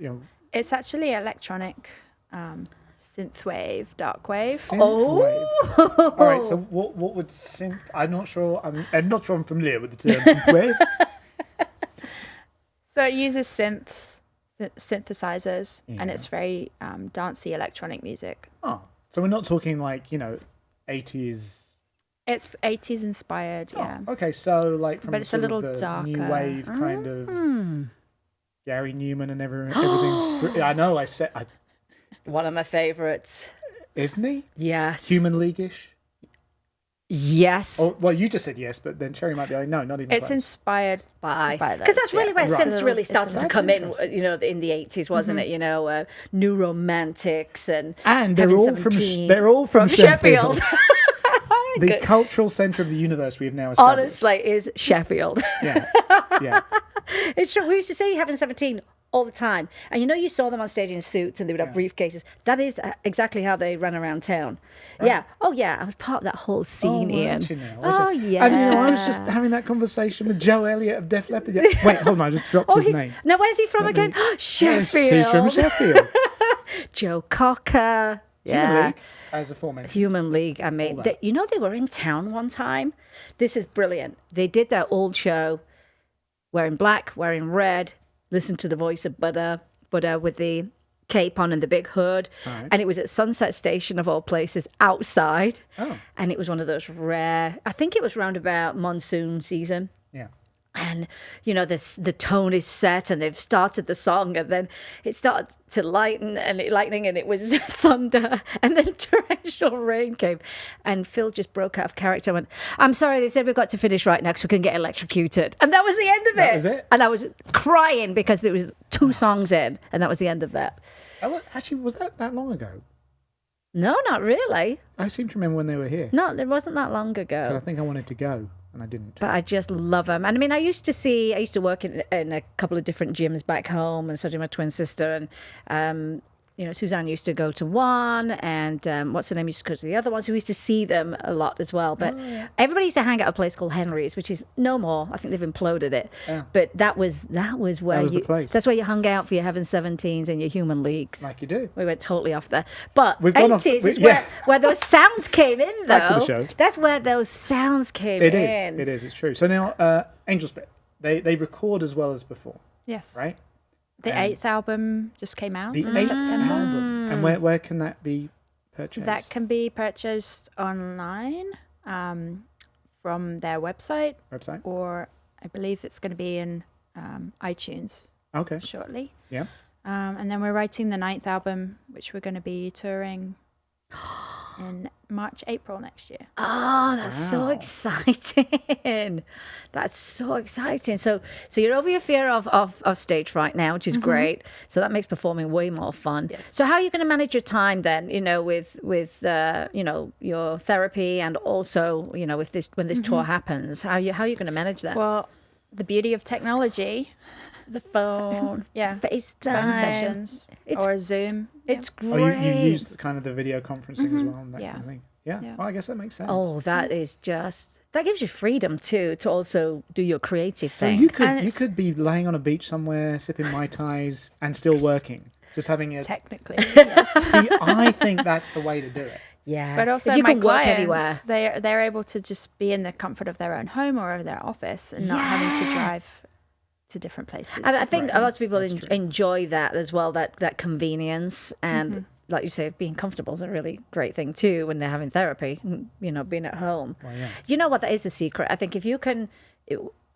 It's actually electronic, synthwave, dark wave. synthwave. Oh. All right. So what would synth? I'm not sure. I'm not sure I'm familiar with the term synthwave. So it uses synthesizers, and it's very dancey electronic music. Oh, so we're not talking like 80s. It's 80s inspired, yeah. Oh, okay, so like from But it's a sort of little the new darker. wave kind of Gary Newman and everything. I know. One of my favorites. Isn't he? Yes. Human League-ish? Yes. Oh, well, you just said yes, but then Cherry might be like, no, not even It's close. inspired by those, because that's really where It's a synths little- really it's a started to little- come in, interesting. in the 80s, wasn't it? New Romantics and And they're all from 17. they're all from Sheffield. The Good. cultural centre of the universe we have now established. Honestly, is Sheffield. Yeah, yeah. It's true. We used to say Heaven 17 all the time. And you saw them on stage in suits and they would have briefcases. That is exactly how they ran around town. Right. Yeah. Oh, yeah. I was part of that whole scene, Ian. Yeah. And, I was just having that conversation with Joe Elliott of Def Leppard. Wait, hold on. I just dropped his name. Now, where's he from again? Sheffield. He's from Sheffield. Joe Cocker. Human League, as aforementioned. Human League. I mean, they were in town one time. This is brilliant. They did their old show wearing black, wearing red, listen to the voice of Buddha with the cape on and the big hood. Right. And it was at Sunset Station, of all places, outside. Oh. And it was one of those rare, I think it was round about monsoon season. Yeah. And, the tone is set and they've started the song and then it started to lightning and it was thunder and then torrential rain came. And Phil just broke out of character and went, I'm sorry, they said we've got to finish right now because we can get electrocuted. And that was the end of it. That was it? And I was crying because there was 2 songs in and that was the end of that. Actually, was that long ago? No, not really. I seem to remember when they were here. No, it wasn't that long ago. But I think I wanted to go. And I didn't. But I just love them. And I mean, I used to work in a couple of different gyms back home, and so did my twin sister. And, Suzanne used to go to one, and what's her name used to go to the other one. So we used to see them a lot as well. But everybody used to hang out at a place called Henry's, which is no more. I think they've imploded it. Yeah. But that was where the place. That's where you hung out for your Heaven 17s and your Human Leagues. Like you do. We went totally off there. But We've 80s is where those sounds came in, though. Back to the show. That's where those sounds came in. It is. It's true. So now, Angel Spit, they record as well as before. Yes. Right? The 8th album just came out in September. September. And where can that be purchased? That can be purchased online from their website. Or I believe it's going to be in iTunes shortly. Yeah. And then we're writing the 9th album, which we're going to be touring in March, April next year. Oh, that's so exciting. That's so exciting. So you're over your fear of stage fright now, which is great. So that makes performing way more fun. Yes. So how are you going to manage your time then, with your therapy and also, when this tour happens, how are you going to manage that? Well, the beauty of technology, the phone, FaceTime, phone sessions, or Zoom. It's great. Oh, you used kind of the video conferencing as well and that kind of thing. Yeah. Well, I guess that makes sense. Oh, that gives you freedom too to also do your creative thing. So you could be laying on a beach somewhere, sipping Mai Tais and still working, just having a... Technically, yes. See, I think that's the way to do it. Yeah. But also if you my can work clients, anywhere. they're able to just be in the comfort of their own home or their office and not having to drive to different places. And I think a lot of people enjoy that as well, that convenience and like you say, being comfortable is a really great thing too when they're having therapy, being at home. Well, yeah. You know what? That is the secret. I think if you can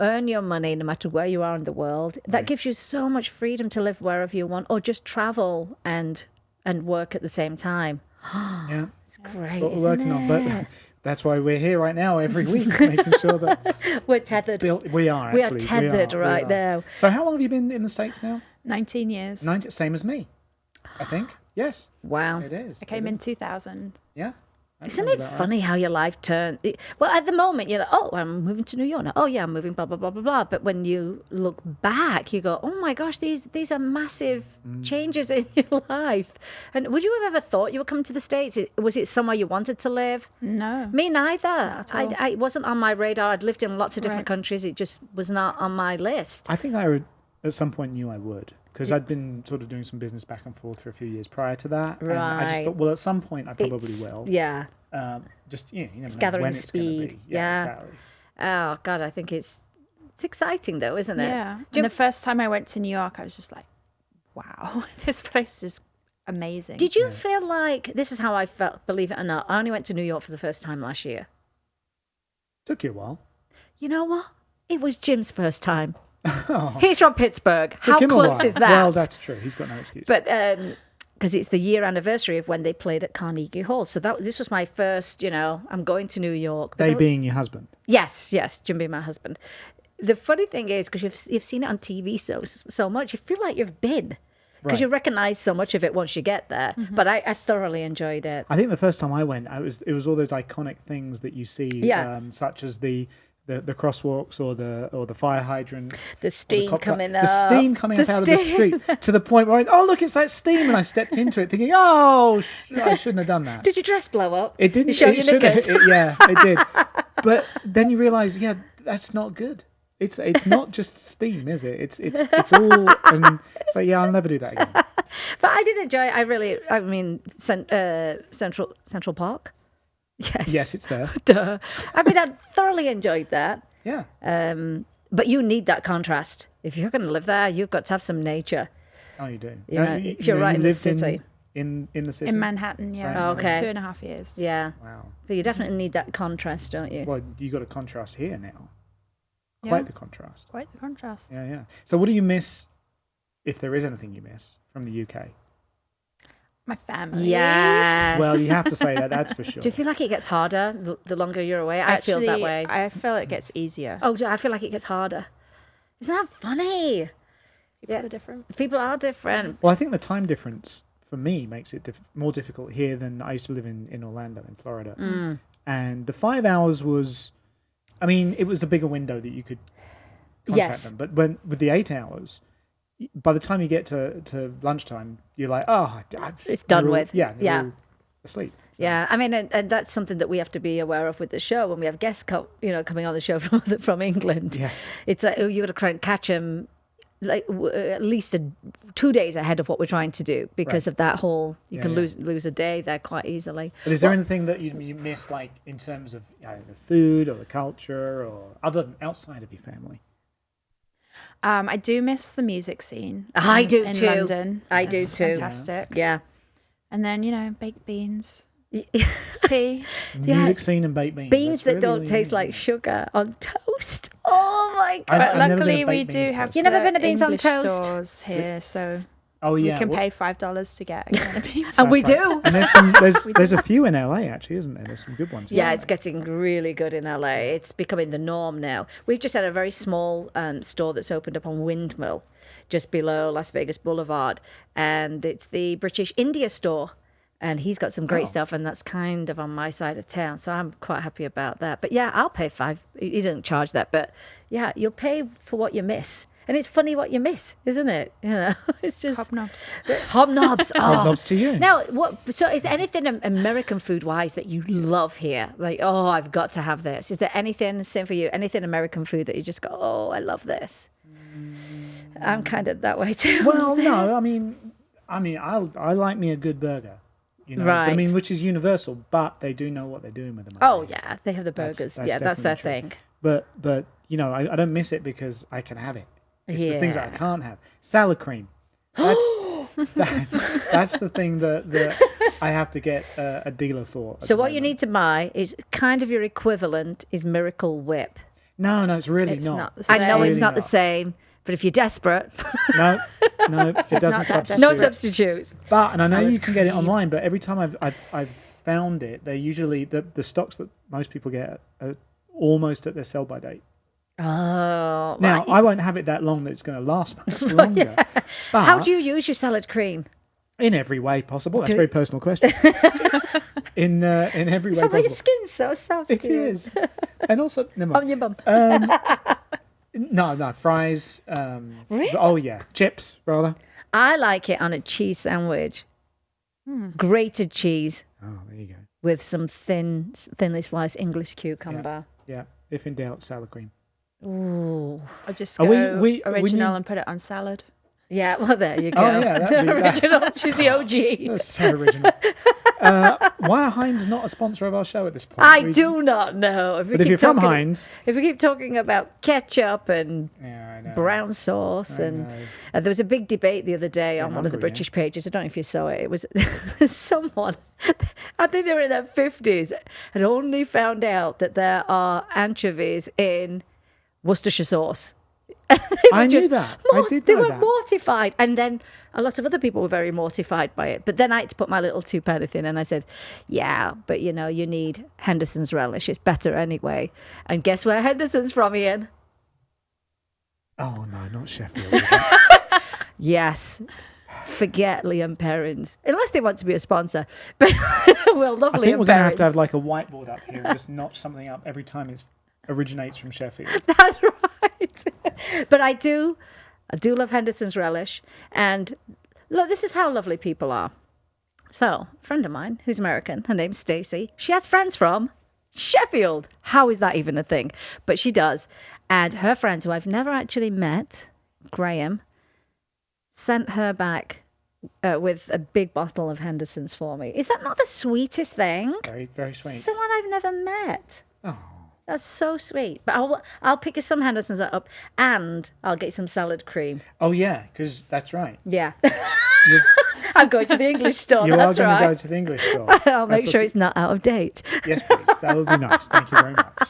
earn your money no matter where you are in the world, that gives you so much freedom to live wherever you want or just travel and work at the same time. Yeah. It's great. That's what we're working on. But that's why we're here right now every week, making sure that we're tethered. We are tethered right now. So how long have you been in the States now? 19 years. Same as me, I think. Yes. Wow. It is. I came in 2000. Yeah. Isn't it funny how your life turned? Well, at the moment, you're like, oh, I'm moving to New York now. Oh, yeah, I'm moving, blah, blah, blah, blah, blah. But when you look back, you go, oh, my gosh, these are massive changes in your life. And would you have ever thought you were coming to the States? Was it somewhere you wanted to live? No. Me neither. Not at all. It wasn't on my radar. I'd lived in lots of different countries. It just was not on my list. I think I at some point knew I would. Because I'd been sort of doing some business back and forth for a few years prior to that. Right. And I just thought, well, at some point I probably will. Yeah. Just, you never know gathering when it's going to speed. be. Yeah, exactly. Oh, God, I think it's exciting, though, isn't it? Yeah. And the first time I went to New York, I was just like, wow, this place is amazing. Did you feel like, this is how I felt, believe it or not, I only went to New York for the first time last year. Took you a while. You know what? It was Jim's first time. Oh. He's from Pittsburgh. How close is that? Well, that's true. He's got no excuse. But because it's the year anniversary of when they played at Carnegie Hall, so this was my first. I'm going to New York. They being your husband. Yes, Jim being my husband. The funny thing is, because you've seen it on TV so much, you feel like you've been. Because you recognise so much of it once you get there. Mm-hmm. But I thoroughly enjoyed it. I think the first time I went, it was all those iconic things that you see, such as the the crosswalks or the fire hydrants. The steam coming up. The steam coming up out of the street to the point where look, it's that steam, and I stepped into it thinking, I shouldn't have done that. Did your dress blow up? It didn't. You show your knickers. It did. But then you realise, that's not good. It's not just steam, is it? It's all. And so I'll never do that again. But I did enjoy it. I mean, Central Park. Yes, it's there. Duh. I mean, I thoroughly enjoyed that. Yeah. But you need that contrast. If you're going to live there, you've got to have some nature. Oh, you do. If you're right in the city. In the city? In Manhattan, yeah. Right. Okay. For 2.5 years. Yeah. Wow. But you definitely need that contrast, don't you? Well, you got a contrast here now. Yeah. Quite the contrast. Quite the contrast. Yeah. So what do you miss, if there is anything you miss, from the UK? My family. Yes. Well, you have to say that, that's for sure. Do you feel like it gets harder the longer you're away? I feel that way. I feel it gets easier. Oh, I feel like it gets harder. Isn't that funny? People are different. People are different. Well, I think the time difference, for me, makes it more difficult here than I used to live in Orlando, in Florida. And the 5 hours was, I mean, it was a bigger window that you could contact them. But with the 8 hours, by the time you get to lunchtime, you're like, It's done with. Yeah. All asleep. So. Yeah, I mean, and that's something that we have to be aware of with the show when we have guests coming on the show from England. Yes. It's like, you got to try and catch them like at least 2 days ahead of what we're trying to do because of that whole, you can lose a day there quite easily. But is there anything that you miss, like in terms of the food or the culture or other outside of your family? I do miss the music scene. I do in too. London. I do It's too. Fantastic. Yeah. And then, baked beans, tea. Music scene and baked beans. Beans That's that really don't taste like sugar on toast. Oh my God. But I've never been luckily a we baked do beans have person. You've never the been to Beans on English Toast? stores here, so Oh we yeah. can pay $5 to get a can of beans. And we That's do. And there's a few in LA actually, isn't there? There's some good ones. Yeah, it's getting really good in LA. It's becoming the norm now. We've just had a very small store that's opened up on Windmill, just below Las Vegas Boulevard, and it's the British India store. And he's got some great stuff, and that's kind of on my side of town, so I'm quite happy about that. But yeah, I'll pay $5. He doesn't charge that, but yeah, you'll pay for what you miss. And it's funny what you miss, isn't it? It's just Hobnobs. Hobnobs. Hobnobs to you. Now, so is there anything American food-wise that you love here? Like, I've got to have this. Is there anything, same for you, anything American food that you just go, I love this? I'm kind of that way too. Well, no, I mean, I like me a good burger. Right. I mean, which is universal, but they do know what they're doing with them. Oh yeah, they have the burgers. That's their definitely thing. But I don't miss it because I can have it. It's the things that I can't have. Salad cream. That's the thing that I have to get a dealer for. So what you need to buy is kind of your equivalent is Miracle Whip. No, it's really It's not. not the I know same. it's Really not the same, but if you're desperate, No, it doesn't not that substitute. no substitutes. But I know Salad you can get it cream. online. But every time I've found it, they're usually the stocks that most people get are almost at their sell by date. Oh, Now right. I won't have it that long that it's going to last much longer. But How do you use your salad cream? in every way possible. That's a very personal question. in every way So your possible. skin's so soft. It is. And also, never On mind. your bum. No, fries. Really? Oh yeah, chips rather. I like it on a cheese sandwich. Grated cheese Oh, there you go. with some thinly sliced English cucumber. Yeah, if in doubt, salad cream. Ooh. I'll just Are go we original need- and put it on salad. Yeah, well, there you go. Oh, yeah, that'd be- Original. She's the OG. That's so original. Why are Heinz not a sponsor of our show at this point? I do not know. But if you're from Heinz, if we keep talking about ketchup and yeah, I know. brown sauce, I and know. there was a big debate the other day on I'm one of the hungry, British pages. I don't know if you saw it. It was someone, I think they were in their 50s, had only found out that there are anchovies in Worcestershire sauce. I knew that. I did They know were that. mortified, and then a lot of other people were very mortified by it. But then I had to put my little 2 penny in, and I said, "Yeah, but you need Henderson's relish. It's better anyway." And guess where Henderson's from, Ian? Oh no, not Sheffield. Is it? Yes. Forget Liam Perrins, unless they want to be a sponsor. But we'll love I Liam think we're going to Perrins. have like a whiteboard up here and just notch something up every time it's originates from Sheffield. That's right. But I do love Henderson's relish. And look, this is how lovely people are. So, a friend of mine who's American, her name's Stacey. She has friends from Sheffield. How is that even a thing? But she does. And her friends, who I've never actually met, Graham, sent her back with a big bottle of Henderson's for me. Is that not the sweetest thing? Very, very sweet. Someone I've never met. Oh. That's so sweet. But I'll pick you some Henderson's up, and I'll get some salad cream. Oh, yeah, because that's right. Yeah. I'm going to the English store. You That's are going right. to go to the English store. I'll make sure it's not out of date. Yes, please. That would be nice. Thank you very much.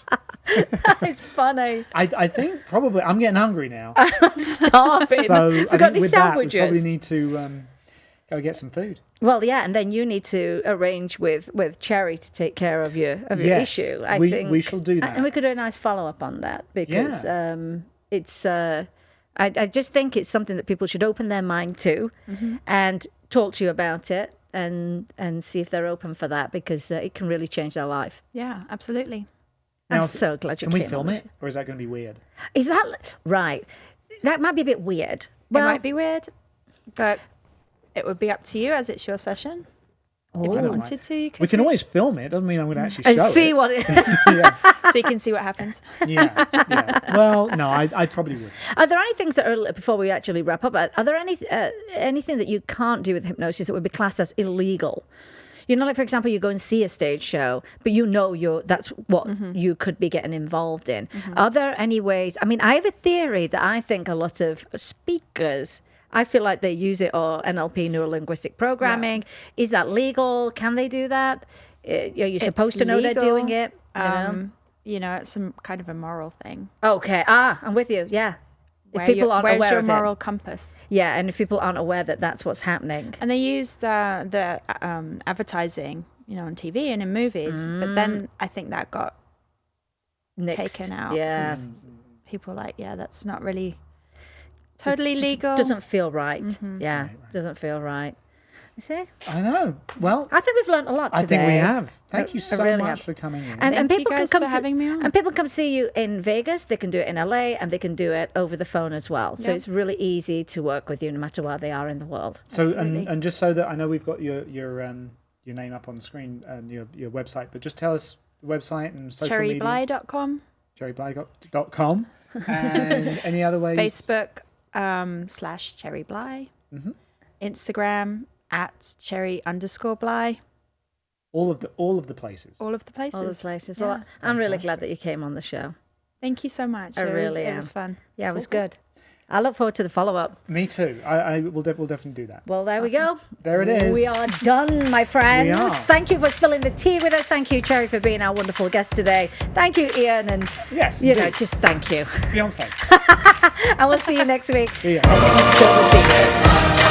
It's funny. I think probably I'm getting hungry now. I'm starving. So Have I you got think any with that, we sandwiches? probably need to go get some food. Well, yeah, and then you need to arrange with Cherry to take care of your Yes, issue. I we think shall do that. and we could do a nice follow up on that because it's. I just think it's something that people should open their mind to, and talk to you about it, and see if they're open for that because it can really change their life. Yeah, absolutely. I'm Now, so glad you Can we came film on. it, or is that going to be weird? Is that right? That might be a bit weird. It Well, might be weird, but it would be up to you as it's your session. If you I don't wanted to, you could. We can do- always film it. Doesn't mean I'm going to actually and show see it. what it. yeah, so you can see what happens. yeah. Well, no, I probably would. Are there any things that are, before we actually wrap up, are there anything that you can't do with hypnosis that would be classed as illegal? You know, like, for example, you go and see a stage show, but that's what you could be getting involved in. Are there any ways? I mean, I have a theory that I think a lot of speakers, I feel like they use it, or NLP, neuro-linguistic programming. Yeah. Is that legal? Can they do that? Are you supposed to know they're doing it? It's some kind of a moral thing. Okay. I'm with you. Yeah. If people aren't where's aware your of moral it. Compass? Yeah, and if people aren't aware that that's what's happening. And they use the advertising, on TV and in movies, but then I think that got Nixed. taken out. Yeah. 'cause people are like, that's not really totally legal. Doesn't feel right. Yeah, Right. doesn't feel right. You see? I know. Well, I think we've learned a lot today. I think we have. Thank you I so really much have. for coming in. And Thank you people guys can come for having me on. And people come see you in Vegas. They can do it in LA, and they can do it over the phone as well. So Yep. it's really easy to work with you, no matter where they are in the world. So Absolutely. and just so that I know we've got your name up on the screen and your website, but just tell us the website and social media. CherryBligh.com. CherryBligh.com. And any other ways? Facebook /CherryBligh. Instagram @Cherry_Bligh. All of the places. All of the places. All the places. Yeah. Well, I'm really glad Fantastic. that you came on the show. Thank you so much. I really It am. was fun. Yeah, it was good. I look forward to the follow-up. Me too. I will definitely do that. Well, there we go. There it is. We are done, my friends. We are. Thank you for spilling the tea with us. Thank you, Cherry, for being our wonderful guest today. Thank you, Ian, and Yes, you know, indeed. just thank you. Beyonce. And we'll see you next week. See ya. Spill the tea.